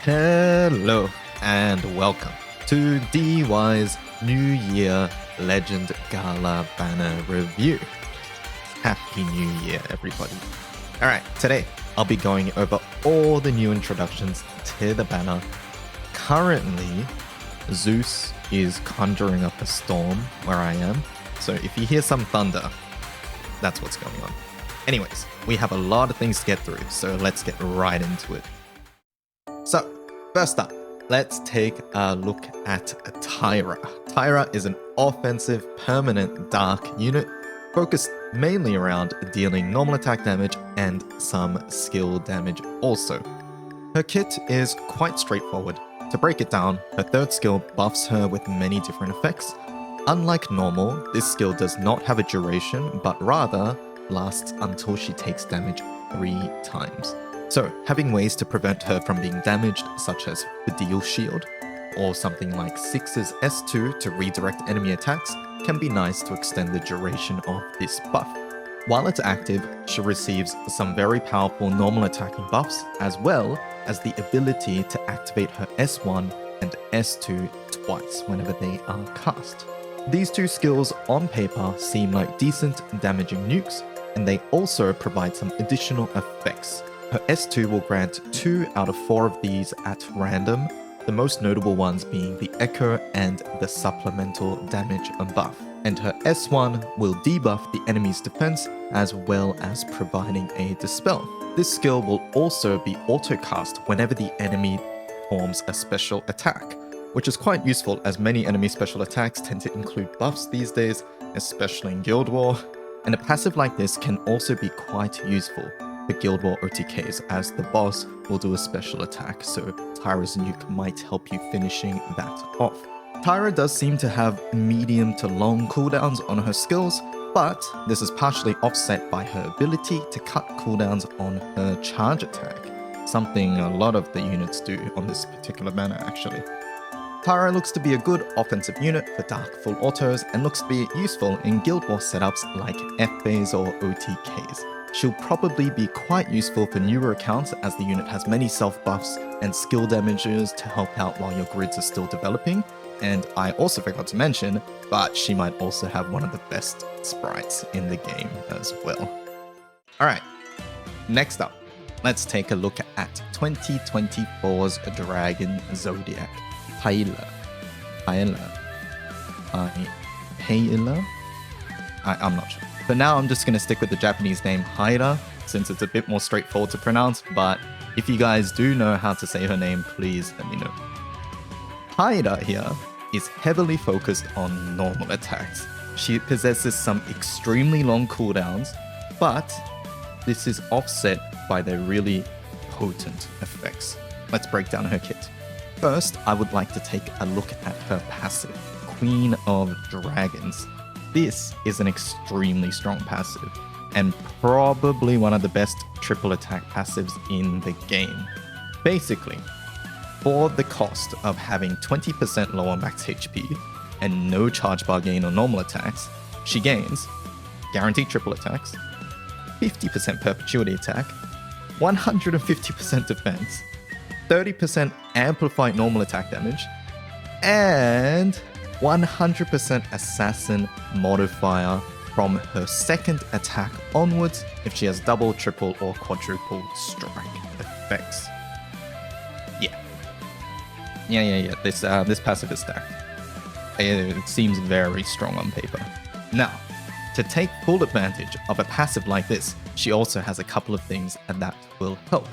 Hello and welcome to DY's New Year Legend Gala Banner Review. Happy New Year, everybody. Alright, today I'll be going over all the new introductions to the banner. Currently, Zeus is conjuring up a storm where I am, so if you hear some thunder, that's what's going on. Anyways, we have a lot of things to get through, so let's get right into it. So, first up, let's take a look at Tyra. Tyra is an offensive, permanent dark unit focused mainly around dealing normal attack damage and some skill damage also. Her kit is quite straightforward. To break it down, her third skill buffs her with many different effects. Unlike normal, this skill does not have a duration, but rather lasts until she takes damage 3 times. So, having ways to prevent her from being damaged, such as Fidel Shield, or something like 6's S2 to redirect enemy attacks, can be nice to extend the duration of this buff. While it's active, she receives some very powerful normal attacking buffs, as well as the ability to activate her S1 and S2 twice whenever they are cast. These two skills on paper seem like decent damaging nukes, and they also provide some additional effects. Her S2 will grant 2 out of 4 of these at random, the most notable ones being the Echo and the supplemental damage buff. And her S1 will debuff the enemy's defense as well as providing a dispel. This skill will also be auto-cast whenever the enemy performs a special attack, which is quite useful as many enemy special attacks tend to include buffs these days, especially in Guild War. And a passive like this can also be quite useful for Guild War OTKs, as the boss will do a special attack, so Tyra's nuke might help you finishing that off. Tyra does seem to have medium to long cooldowns on her skills, but this is partially offset by her ability to cut cooldowns on her charge attack, something a lot of the units do on this particular banner actually. Tyra looks to be a good offensive unit for dark full autos and looks to be useful in Guild War setups like F-Phase or OTKs. She'll probably be quite useful for newer accounts as the unit has many self-buffs and skill damages to help out while your grids are still developing. And I also forgot to mention, but she might also have one of the best sprites in the game as well. Alright, next up, let's take a look at 2024's Dragon Zodiac Payila. I'm not sure. For now, I'm just going to stick with the Japanese name Haida, since it's a bit more straightforward to pronounce, but if you guys do know how to say her name, please let me know. Haida here is heavily focused on normal attacks. She possesses some extremely long cooldowns, but this is offset by their really potent effects. Let's break down her kit. First, I would like to take a look at her passive, Queen of Dragons. This is an extremely strong passive, and probably one of the best triple attack passives in the game. Basically, for the cost of having 20% lower max HP and no charge bar gain on normal attacks, she gains guaranteed triple attacks, 50% perpetuity attack, 150% defense, 30% amplified normal attack damage, and 100% assassin modifier from her second attack onwards if she has double, triple, or quadruple strike effects. Yeah. This passive is stacked. It seems very strong on paper. Now, to take full advantage of a passive like this, she also has a couple of things that will help.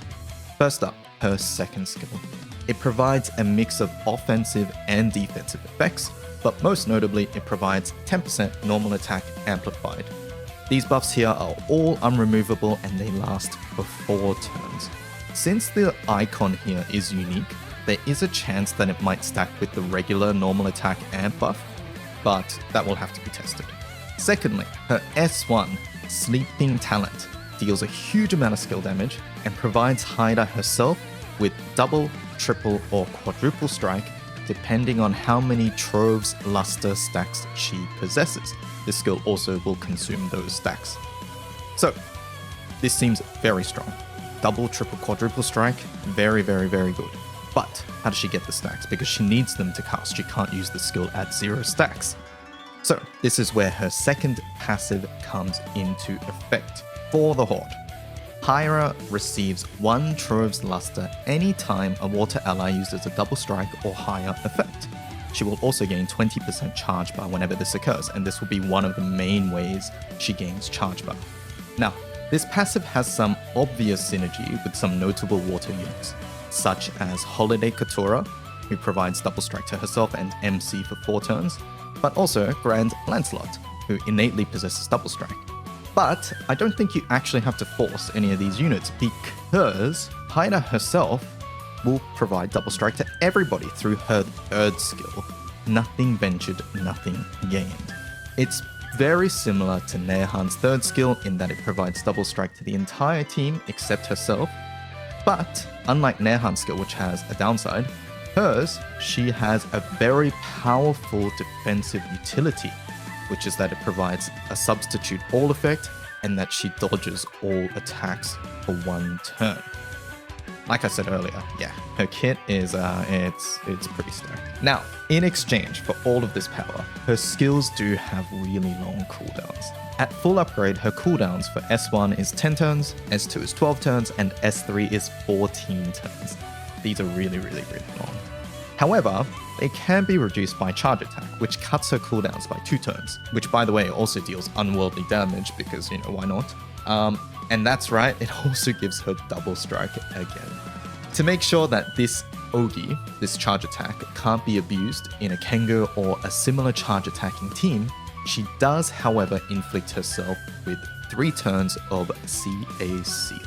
First up, her second skill. It provides a mix of offensive and defensive effects, but most notably, it provides 10% normal attack amplified. These buffs here are all unremovable and they last for 4 turns. Since the icon here is unique, there is a chance that it might stack with the regular normal attack amp buff, but that will have to be tested. Secondly, her S1, Sleeping Talent, deals a huge amount of skill damage and provides Haida herself with double, triple, or quadruple strike depending on how many Trove's Luster stacks she possesses. This skill also will consume those stacks. So, this seems very strong. Double, triple, quadruple strike, very, very, very good. But how does she get the stacks? Because she needs them to cast. She can't use the skill at 0 stacks. So this is where her second passive comes into effect for the Horde. Tyra receives 1 Trove's Luster anytime a water ally uses a double strike or higher effect. She will also gain 20% charge bar whenever this occurs, and this will be one of the main ways she gains charge bar. Now, this passive has some obvious synergy with some notable water units, such as Holiday Katura, who provides double strike to herself and MC for 4 turns, but also Grand Lancelot, who innately possesses double strike. But I don't think you actually have to force any of these units, because Tyra herself will provide double strike to everybody through her 3rd skill. Nothing ventured, nothing gained. It's very similar to Nehan's 3rd skill in that it provides double strike to the entire team except herself, but unlike Nehan's skill, which has a downside, hers, she has a very powerful defensive utility, which is that it provides a substitute all effect and that she dodges all attacks for 1 turn. Like I said earlier, yeah, her kit is it's pretty stacked. Now, in exchange for all of this power, her skills do have really long cooldowns. At full upgrade, her cooldowns for S1 is 10 turns, S2 is 12 turns, and S3 is 14 turns. These are really long. However, they can be reduced by charge attack, which cuts her cooldowns by 2 turns, which by the way also deals unworldly damage because, you know, why not? And that's right, it also gives her double strike again. To make sure that this Ogi, this charge attack, can't be abused in a Kengo or a similar charge attacking team, she does, however, inflict herself with 3 turns of CA Seal.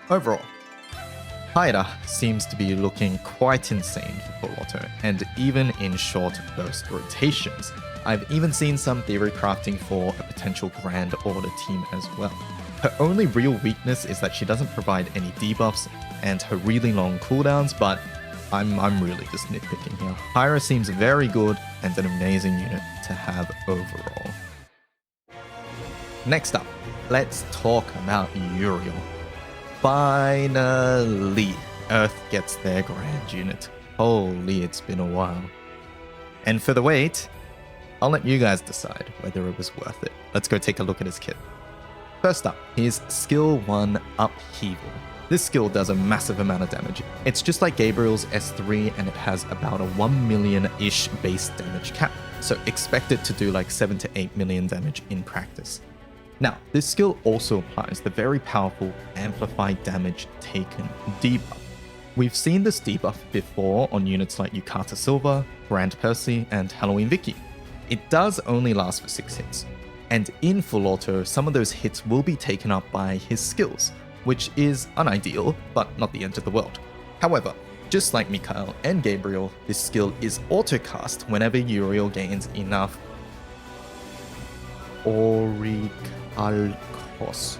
Overall, Tyra seems to be looking quite insane for Full Auto, and even in short burst rotations. I've even seen some theory crafting for a potential Grand Order team as well. Her only real weakness is that she doesn't provide any debuffs and her really long cooldowns, but I'm really just nitpicking here. Tyra seems very good and an amazing unit to have overall. Next up, let's talk about Uriel. Finally, Earth gets their Grand unit. Holy, it's been a while. And for the wait, I'll let you guys decide whether it was worth it. Let's go take a look at his kit. First up, his Skill 1 Upheaval. This skill does a massive amount of damage. It's just like Gabriel's S3 and it has about a 1 million-ish base damage cap, so expect it to do like 7 to 8 million damage in practice. Now, this skill also applies the very powerful Amplified Damage Taken debuff. We've seen this debuff before on units like Yukata Silva, Grand Percy, and Halloween Vicky. It does only last for 6 hits, and in Full Auto, some of those hits will be taken up by his skills, which is unideal, but not the end of the world. However, just like Mikhail and Gabriel, this skill is autocast whenever Uriel gains enough Orichalcos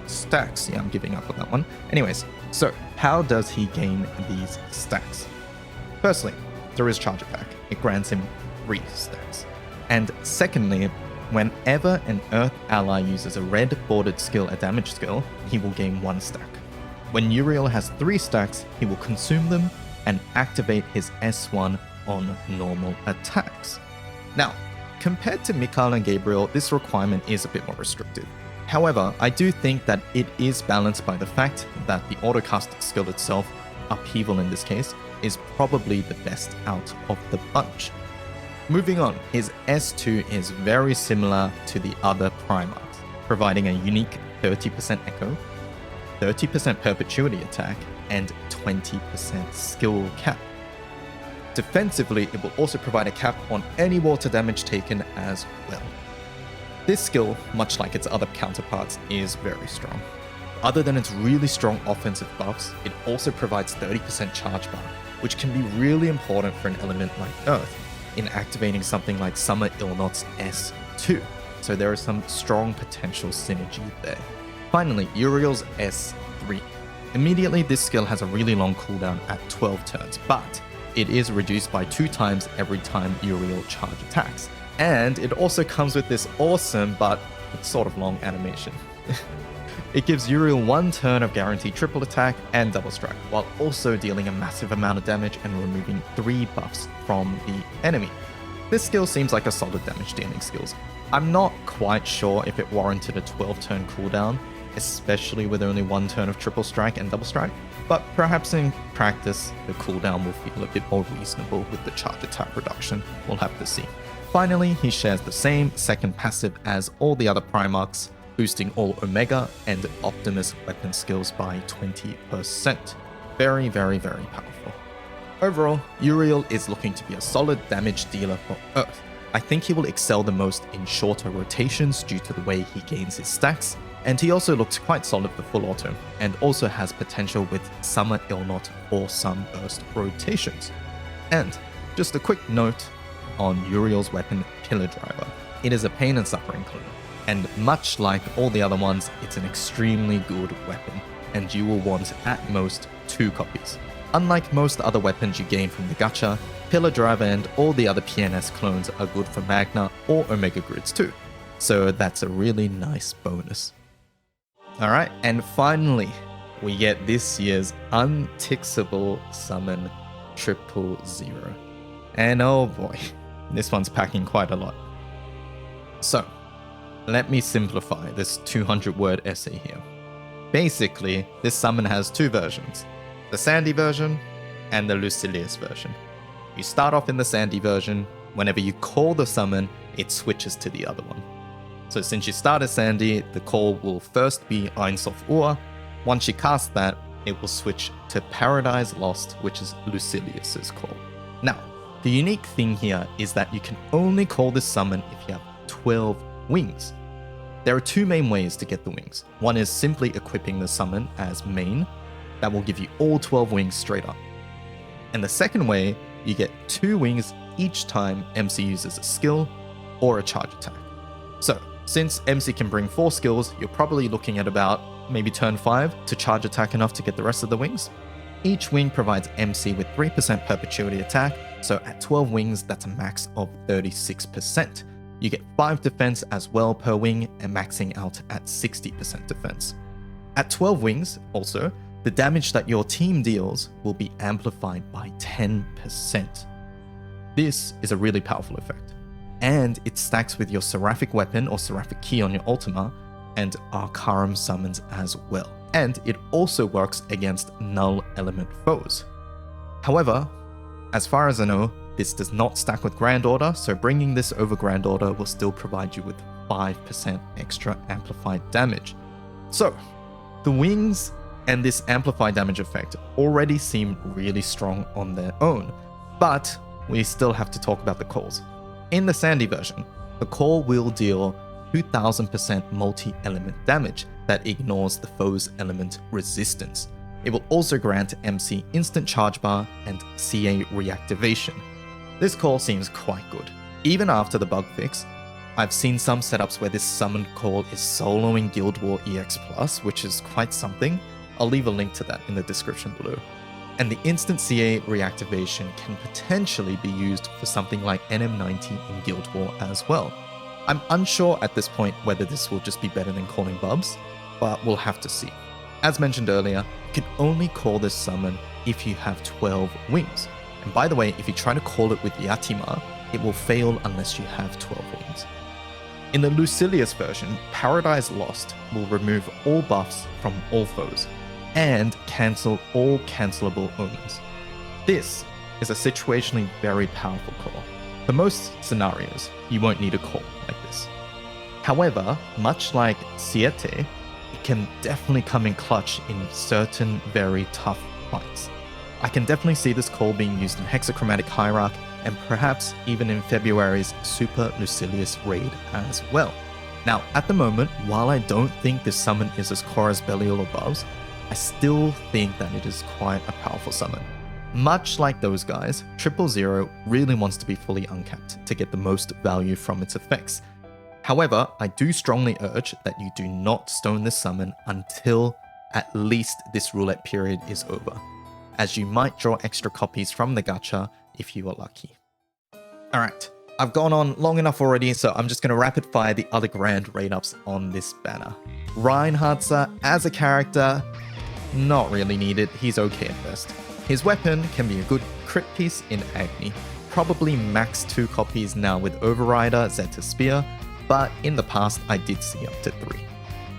stacks. Yeah, I'm giving up on that one. Anyways, so how does he gain these stacks? Firstly, through his charge attack, it grants him 3 stacks. And secondly, whenever an Earth ally uses a red bordered skill, a damage skill, he will gain 1 stack. When Uriel has 3 stacks, he will consume them and activate his S1 on normal attacks. Now, compared to Mikhail and Gabriel, this requirement is a bit more restricted. However, I do think that it is balanced by the fact that the autocast skill itself, Upheaval in this case, is probably the best out of the bunch. Moving on, his S2 is very similar to the other Primarchs, providing a unique 30% Echo, 30% Perpetuity attack, and 20% skill cap. Defensively, it will also provide a cap on any water damage taken as well. This skill, much like its other counterparts, is very strong. Other than its really strong offensive buffs, it also provides 30% charge bar, which can be really important for an element like Earth, in activating something like Summer Illnot's S2, so there is some strong potential synergy there. Finally, Uriel's S3. Immediately, this skill has a really long cooldown at 12 turns, but it is reduced by 2 times every time Uriel charge attacks. And it also comes with this awesome but sort of long animation. It gives Uriel 1 turn of guaranteed triple attack and double strike, while also dealing a massive amount of damage and removing 3 buffs from the enemy. This skill seems like a solid damage dealing skill. I'm not quite sure if it warranted a 12 turn cooldown, especially with only 1 turn of triple strike and double strike, but perhaps in practice the cooldown will feel a bit more reasonable with the charge attack reduction. We'll have to see. Finally, he shares the same second passive as all the other Primarchs, boosting all Omega and Optimus weapon skills by 20%. Very, very, very powerful. Overall, Uriel is looking to be a solid damage dealer for Earth. I think he will excel the most in shorter rotations due to the way he gains his stacks, and he also looks quite solid for full auto, and also has potential with Summer Illnot or some burst rotations. And just a quick note on Uriel's weapon, Pillar Driver. It is a pain and suffering clone, and much like all the other ones, it's an extremely good weapon, and you will want at most 2 copies. Unlike most other weapons you gain from the gacha, Pillar Driver and all the other PNS clones are good for Magna or Omega grids too, so that's a really nice bonus. Alright, and finally, we get this year's untixable summon 000. And oh boy, this one's packing quite a lot. So, let me simplify this 200-word essay here. Basically, this summon has 2 versions. The Sandy version and the Lucilius version. You start off in the Sandy version. Whenever you call the summon, it switches to the other one. So since you start as Sandy, the call will first be Eins auf Uhr. Once you cast that, it will switch to Paradise Lost, which is Lucilius's call. Now, the unique thing here is that you can only call this summon if you have 12 wings. There are 2 main ways to get the wings. One is simply equipping the summon as main. That will give you all 12 wings straight up. And the second way, you get 2 wings each time MC uses a skill or a charge attack. So, since MC can bring 4 skills, you're probably looking at about maybe turn 5 to charge attack enough to get the rest of the wings. Each wing provides MC with 3% perpetuity attack, so at 12 wings, that's a max of 36%. You get 5 defense as well per wing, and maxing out at 60% defense. At 12 wings, also, the damage that your team deals will be amplified by 10%. This is a really powerful effect, and it stacks with your Seraphic weapon or Seraphic key on your Ultima, and Arcarum summons as well. And it also works against null element foes. However, as far as I know, this does not stack with Grand Order, so bringing this over Grand Order will still provide you with 5% extra amplified damage. So, the wings and this amplified damage effect already seem really strong on their own, but we still have to talk about the calls. In the Sandy version, the call will deal 2000% multi-element damage that ignores the foe's element resistance. It will also grant MC instant charge bar and CA reactivation. This call seems quite good. Even after the bug fix, I've seen some setups where this summon call is soloing Guild War EX+, which is quite something. I'll leave a link to that in the description below. And the instant CA reactivation can potentially be used for something like NM90 in Guild War as well. I'm unsure at this point whether this will just be better than calling Bubs, but we'll have to see. As mentioned earlier, you can only call this summon if you have 12 wings. And by the way, if you try to call it with Yatima, it will fail unless you have 12 wings. In the Lucilius version, Paradise Lost will remove all buffs from all foes, and cancel all cancelable omens. This is a situationally very powerful call. For most scenarios, you won't need a call like this. However, much like Siete, it can definitely come in clutch in certain very tough fights. I can definitely see this call being used in Hexachromatic Hierarch, and perhaps even in February's Super Lucilius raid as well. Now, at the moment, while I don't think this summon is as core as Belial or Bubs, I still think that it is quite a powerful summon. Much like those guys, 000 really wants to be fully uncapped to get the most value from its effects. However, I do strongly urge that you do not stone this summon until at least this roulette period is over, as you might draw extra copies from the gacha if you are lucky. Alright, I've gone on long enough already, so I'm just going to rapid fire the other grand rate-ups on this banner. Reinhardt's as a character, not really needed. He's okay at best. His weapon can be a good crit piece in Agni. Probably max 2 copies now with Overrider, Zeta Spear, but in the past I did see up to 3.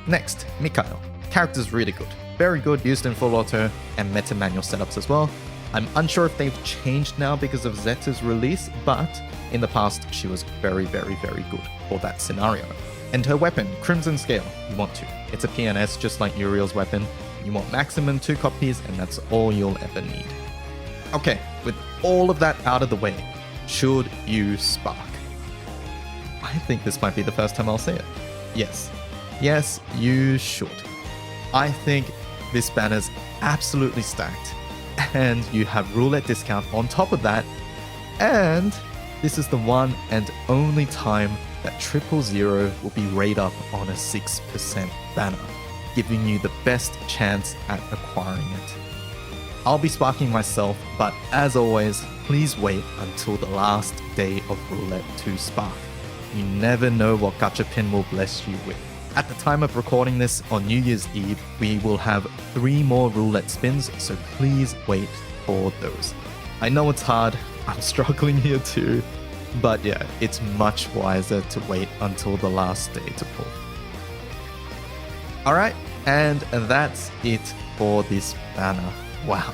Next, Mikhail. Character's really good. Very good, used in full auto and meta manual setups as well. I'm unsure if they've changed now because of Zeta's release, but in the past she was very, very, very good for that scenario. And her weapon, Crimson Scale, you want to. It's a PNS just like Uriel's weapon. You want maximum 2 copies and that's all you'll ever need. Okay, with all of that out of the way, should you spark? I think this might be the first time I'll say it. Yes. Yes, you should. I think this banner's absolutely stacked. And you have roulette discount on top of that. And this is the one and only time that 000 will be rate up on a 6% banner, giving you the best chance at acquiring it. I'll be sparking myself, but as always, please wait until the last day of roulette to spark. You never know what gacha pin will bless you with. At the time of recording this on New Year's Eve, we will have 3 more roulette spins, so please wait for those. I know it's hard, I'm struggling here too, but yeah, it's much wiser to wait until the last day to pull. Alright, and that's it for this banner. Wow,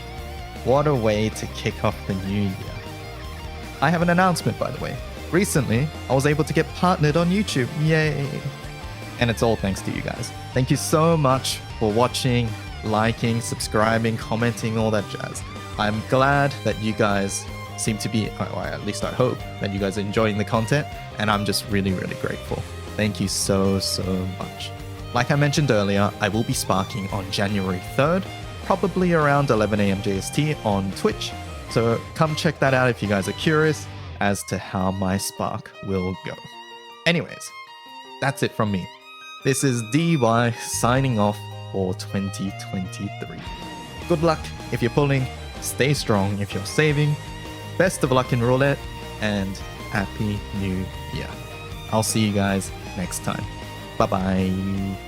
what a way to kick off the new year. I have an announcement, by the way. Recently, I was able to get partnered on YouTube. Yay! And it's all thanks to you guys. Thank you so much for watching, liking, subscribing, commenting, all that jazz. I'm glad that you guys seem to be, or at least I hope, that you guys are enjoying the content, and I'm just really, really grateful. Thank you so, so much. Like I mentioned earlier, I will be sparking on January 3rd, probably around 11 AM JST on Twitch, so come check that out if you guys are curious as to how my spark will go. Anyways, that's it from me. This is DY signing off for 2023. Good luck if you're pulling, stay strong if you're saving, best of luck in roulette, and Happy New Year. I'll see you guys next time. Bye bye.